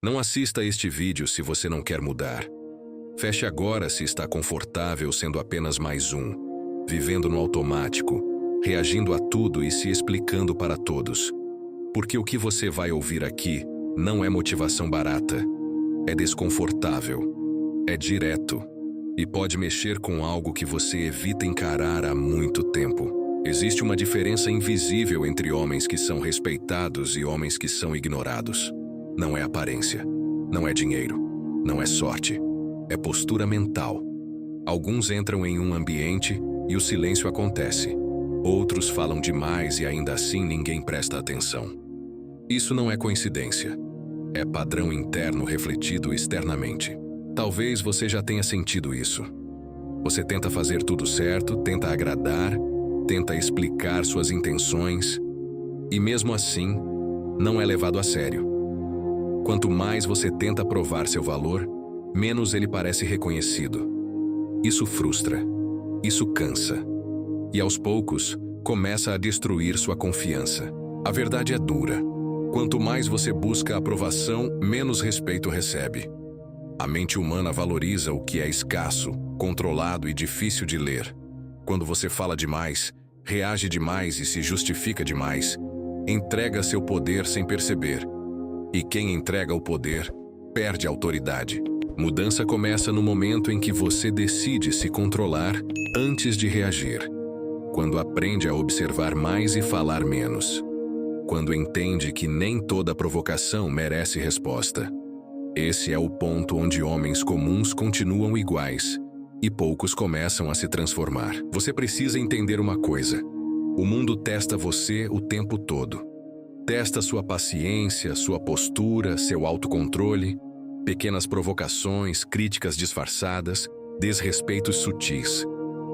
Não assista a este vídeo se você não quer mudar. Feche agora se está confortável sendo apenas mais um, vivendo no automático, reagindo a tudo e se explicando para todos. Porque o que você vai ouvir aqui não é motivação barata, é desconfortável, é direto e pode mexer com algo que você evita encarar há muito tempo. Existe uma diferença invisível entre homens que são respeitados e homens que são ignorados. Não é aparência, não é dinheiro, não é sorte, é postura mental. Alguns entram em um ambiente e o silêncio acontece. Outros falam demais e ainda assim ninguém presta atenção. Isso não é coincidência. É padrão interno refletido externamente. Talvez você já tenha sentido isso. Você tenta fazer tudo certo, tenta agradar, tenta explicar suas intenções, e mesmo assim, não é levado a sério. Quanto mais você tenta provar seu valor, menos ele parece reconhecido. Isso frustra, isso cansa, e aos poucos, começa a destruir sua confiança. A verdade é dura. Quanto mais você busca aprovação, menos respeito recebe. A mente humana valoriza o que é escasso, controlado e difícil de ler. Quando você fala demais, reage demais e se justifica demais, entrega seu poder sem perceber. E quem entrega o poder, perde a autoridade. Mudança começa no momento em que você decide se controlar antes de reagir. Quando aprende a observar mais e falar menos. Quando entende que nem toda provocação merece resposta. Esse é o ponto onde homens comuns continuam iguais e poucos começam a se transformar. Você precisa entender uma coisa. O mundo testa você o tempo todo. Testa sua paciência, sua postura, seu autocontrole, pequenas provocações, críticas disfarçadas, desrespeitos sutis.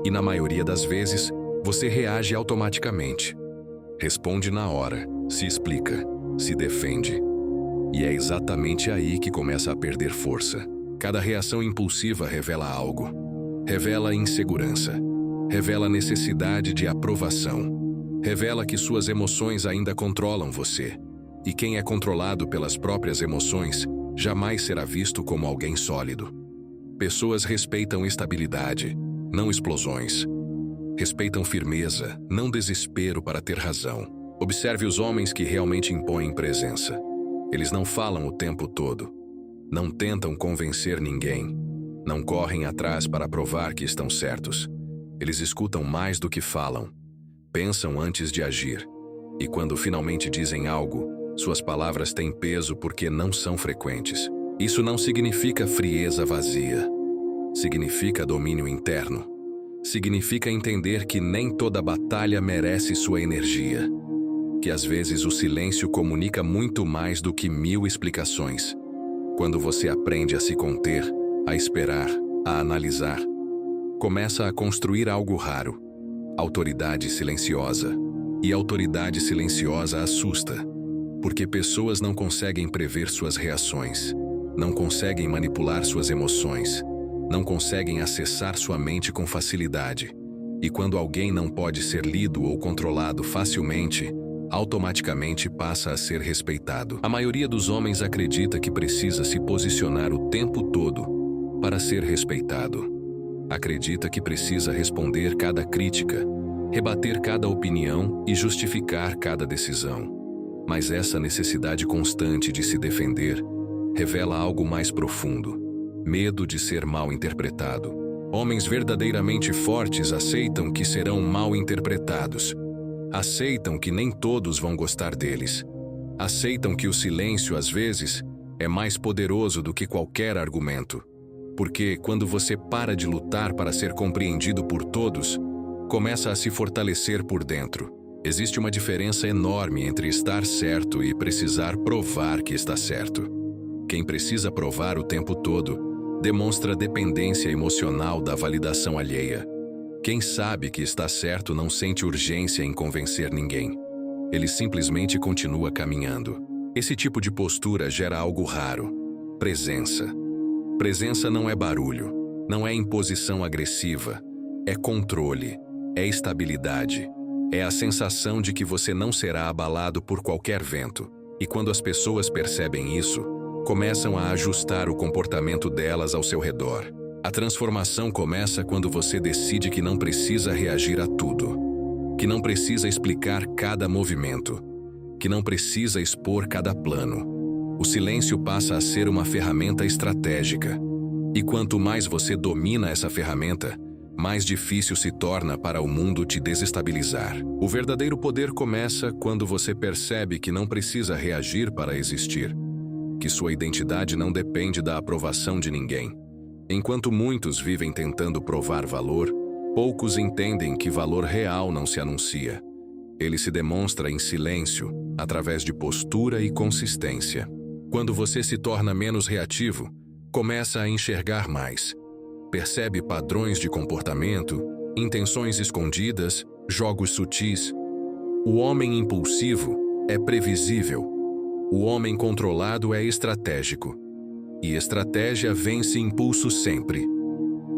E na maioria das vezes, você reage automaticamente. Responde na hora, se explica, se defende. E é exatamente aí que começa a perder força. Cada reação impulsiva revela algo. Revela insegurança. Revela necessidade de aprovação. Revela que suas emoções ainda controlam você. E quem é controlado pelas próprias emoções jamais será visto como alguém sólido. Pessoas respeitam estabilidade, não explosões. Respeitam firmeza, não desespero para ter razão. Observe os homens que realmente impõem presença. Eles não falam o tempo todo. Não tentam convencer ninguém. Não correm atrás para provar que estão certos. Eles escutam mais do que falam. Pensam antes de agir. E quando finalmente dizem algo, suas palavras têm peso porque não são frequentes. Isso não significa frieza vazia. Significa domínio interno. Significa entender que nem toda batalha merece sua energia. Que às vezes o silêncio comunica muito mais do que 1000 explicações. Quando você aprende a se conter, a esperar, a analisar, começa a construir algo raro. Autoridade silenciosa. E autoridade silenciosa assusta. Porque pessoas não conseguem prever suas reações. Não conseguem manipular suas emoções. Não conseguem acessar sua mente com facilidade. E quando alguém não pode ser lido ou controlado facilmente, automaticamente passa a ser respeitado. A maioria dos homens acredita que precisa se posicionar o tempo todo para ser respeitado. Acredita que precisa responder cada crítica, rebater cada opinião e justificar cada decisão. Mas essa necessidade constante de se defender revela algo mais profundo: medo de ser mal interpretado. Homens verdadeiramente fortes aceitam que serão mal interpretados. Aceitam que nem todos vão gostar deles. Aceitam que o silêncio, às vezes, é mais poderoso do que qualquer argumento. Porque quando você para de lutar para ser compreendido por todos, começa a se fortalecer por dentro. Existe uma diferença enorme entre estar certo e precisar provar que está certo. Quem precisa provar o tempo todo demonstra dependência emocional da validação alheia. Quem sabe que está certo não sente urgência em convencer ninguém. Ele simplesmente continua caminhando. Esse tipo de postura gera algo raro: presença. Presença não é barulho, não é imposição agressiva, é controle, é estabilidade. É a sensação de que você não será abalado por qualquer vento. E quando as pessoas percebem isso, começam a ajustar o comportamento delas ao seu redor. A transformação começa quando você decide que não precisa reagir a tudo, que não precisa explicar cada movimento, que não precisa expor cada plano. O silêncio passa a ser uma ferramenta estratégica. E quanto mais você domina essa ferramenta, mais difícil se torna para o mundo te desestabilizar. O verdadeiro poder começa quando você percebe que não precisa reagir para existir, que sua identidade não depende da aprovação de ninguém. Enquanto muitos vivem tentando provar valor, poucos entendem que valor real não se anuncia. Ele se demonstra em silêncio, através de postura e consistência. Quando você se torna menos reativo, começa a enxergar mais. Percebe padrões de comportamento, intenções escondidas, jogos sutis. O homem impulsivo é previsível. O homem controlado é estratégico. E estratégia vence impulso sempre.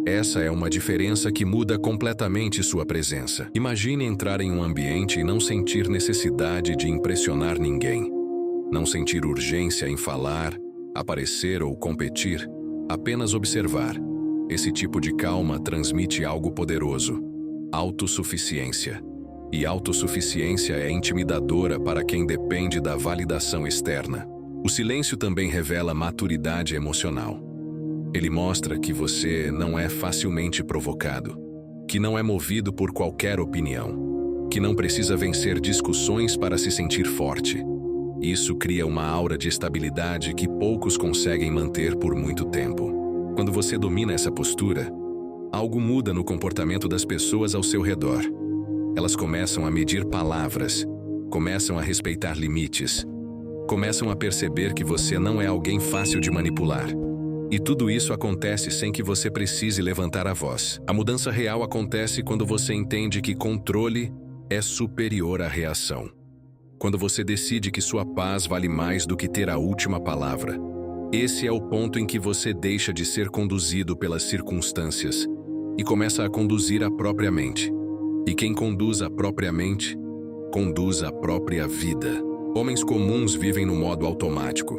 Essa é uma diferença que muda completamente sua presença. Imagine entrar em um ambiente e não sentir necessidade de impressionar ninguém. Não sentir urgência em falar, aparecer ou competir. Apenas observar. Esse tipo de calma transmite algo poderoso: autossuficiência. E autossuficiência é intimidadora para quem depende da validação externa. O silêncio também revela maturidade emocional. Ele mostra que você não é facilmente provocado, que não é movido por qualquer opinião, que não precisa vencer discussões para se sentir forte. Isso cria uma aura de estabilidade que poucos conseguem manter por muito tempo. Quando você domina essa postura, algo muda no comportamento das pessoas ao seu redor. Elas começam a medir palavras, começam a respeitar limites, começam a perceber que você não é alguém fácil de manipular. E tudo isso acontece sem que você precise levantar a voz. A mudança real acontece quando você entende que controle é superior à reação. Quando você decide que sua paz vale mais do que ter a última palavra. Esse é o ponto em que você deixa de ser conduzido pelas circunstâncias e começa a conduzir a própria mente. E quem conduz a própria mente, conduz a própria vida. Homens comuns vivem no modo automático.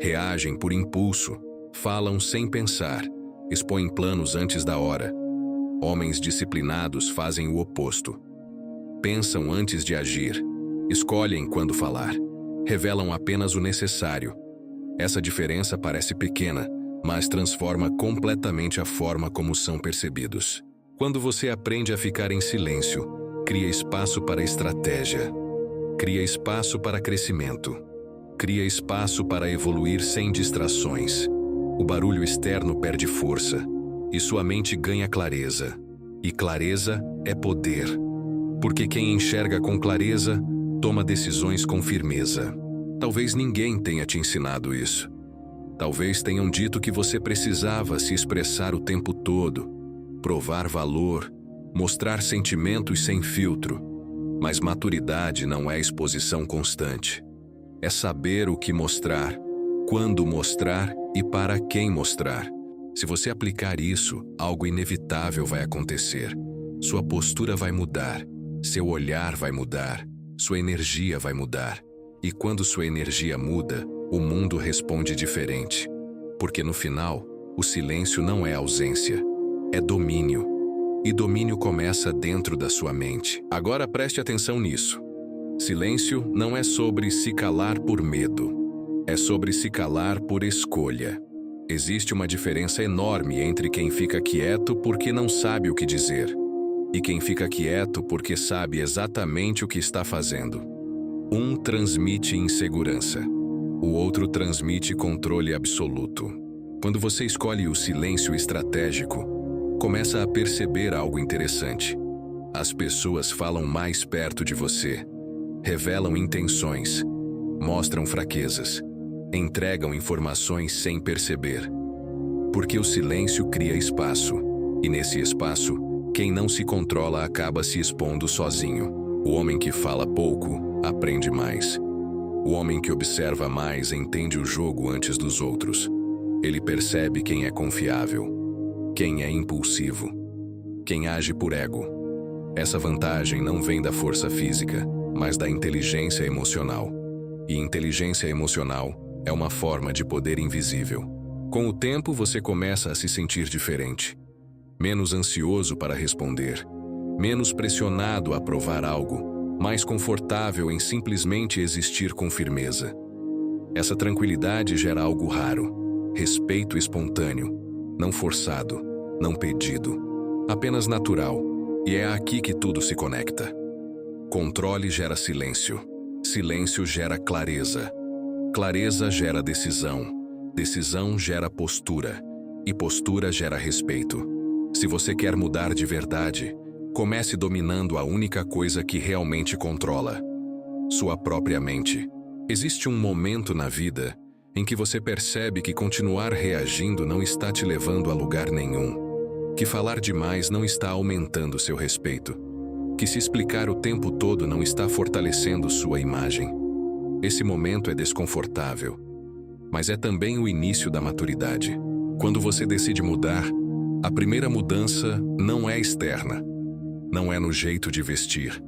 Reagem por impulso, falam sem pensar, expõem planos antes da hora. Homens disciplinados fazem o oposto. Pensam antes de agir, escolhem quando falar, revelam apenas o necessário. Essa diferença parece pequena, mas transforma completamente a forma como são percebidos. Quando você aprende a ficar em silêncio, cria espaço para estratégia. Cria espaço para crescimento. Cria espaço para evoluir sem distrações. O barulho externo perde força, e sua mente ganha clareza. E clareza é poder. Porque quem enxerga com clareza, toma decisões com firmeza. Talvez ninguém tenha te ensinado isso. Talvez tenham dito que você precisava se expressar o tempo todo, provar valor, mostrar sentimentos sem filtro. Mas maturidade não é exposição constante. É saber o que mostrar, quando mostrar e para quem mostrar. Se você aplicar isso, algo inevitável vai acontecer. Sua postura vai mudar, seu olhar vai mudar, sua energia vai mudar. E quando sua energia muda, o mundo responde diferente. Porque no final, o silêncio não é ausência, é domínio. E domínio começa dentro da sua mente. Agora preste atenção nisso. Silêncio não é sobre se calar por medo. É sobre se calar por escolha. Existe uma diferença enorme entre quem fica quieto porque não sabe o que dizer e quem fica quieto porque sabe exatamente o que está fazendo. Um transmite insegurança. O outro transmite controle absoluto. Quando você escolhe o silêncio estratégico, começa a perceber algo interessante. As pessoas falam mais perto de você, revelam intenções, mostram fraquezas, entregam informações sem perceber. Porque o silêncio cria espaço, e nesse espaço, quem não se controla acaba se expondo sozinho. O homem que fala pouco, aprende mais. O homem que observa mais entende o jogo antes dos outros. Ele percebe quem é confiável, quem é impulsivo, quem age por ego. Essa vantagem não vem da força física, mas da inteligência emocional. E inteligência emocional É uma forma de poder invisível. Com o tempo, você começa a se sentir diferente. Menos ansioso para responder. Menos pressionado a provar algo. Mais confortável em simplesmente existir com firmeza. Essa tranquilidade gera algo raro. Respeito espontâneo. Não forçado. Não pedido. Apenas natural. E é aqui que tudo se conecta. Controle gera silêncio. Silêncio gera clareza. Clareza gera decisão. Decisão gera postura. E postura gera respeito. Se você quer mudar de verdade, comece dominando a única coisa que realmente controla: sua própria mente. Existe um momento na vida em que você percebe que continuar reagindo não está te levando a lugar nenhum. Que falar demais não está aumentando seu respeito. Que se explicar o tempo todo não está fortalecendo sua imagem. Esse momento é desconfortável, mas é também o início da maturidade. Quando você decide mudar, a primeira mudança não é externa. Não é no jeito de vestir.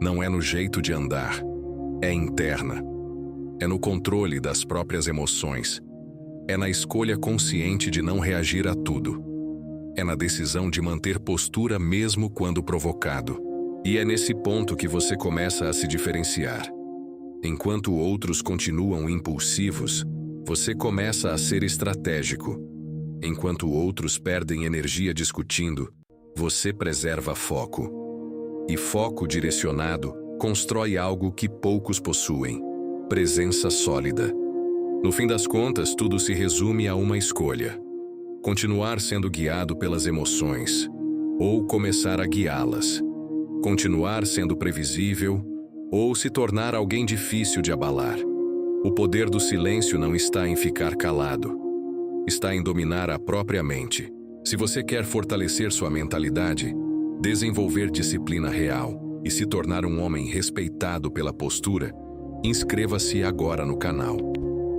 Não é no jeito de andar. É interna. É no controle das próprias emoções. É na escolha consciente de não reagir a tudo. É na decisão de manter postura mesmo quando provocado. E é nesse ponto que você começa a se diferenciar. Enquanto outros continuam impulsivos, você começa a ser estratégico. Enquanto outros perdem energia discutindo, você preserva foco. E foco direcionado constrói algo que poucos possuem: presença sólida. No fim das contas, tudo se resume a uma escolha: continuar sendo guiado pelas emoções, ou começar a guiá-las. Continuar sendo previsível, ou se tornar alguém difícil de abalar. O poder do silêncio não está em ficar calado. Está em dominar a própria mente. Se você quer fortalecer sua mentalidade, desenvolver disciplina real e se tornar um homem respeitado pela postura, inscreva-se agora no canal.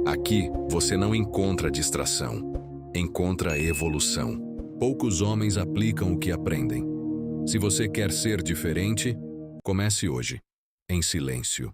Aqui você não encontra distração. Encontra evolução. Poucos homens aplicam o que aprendem. Se você quer ser diferente, comece hoje, em silêncio.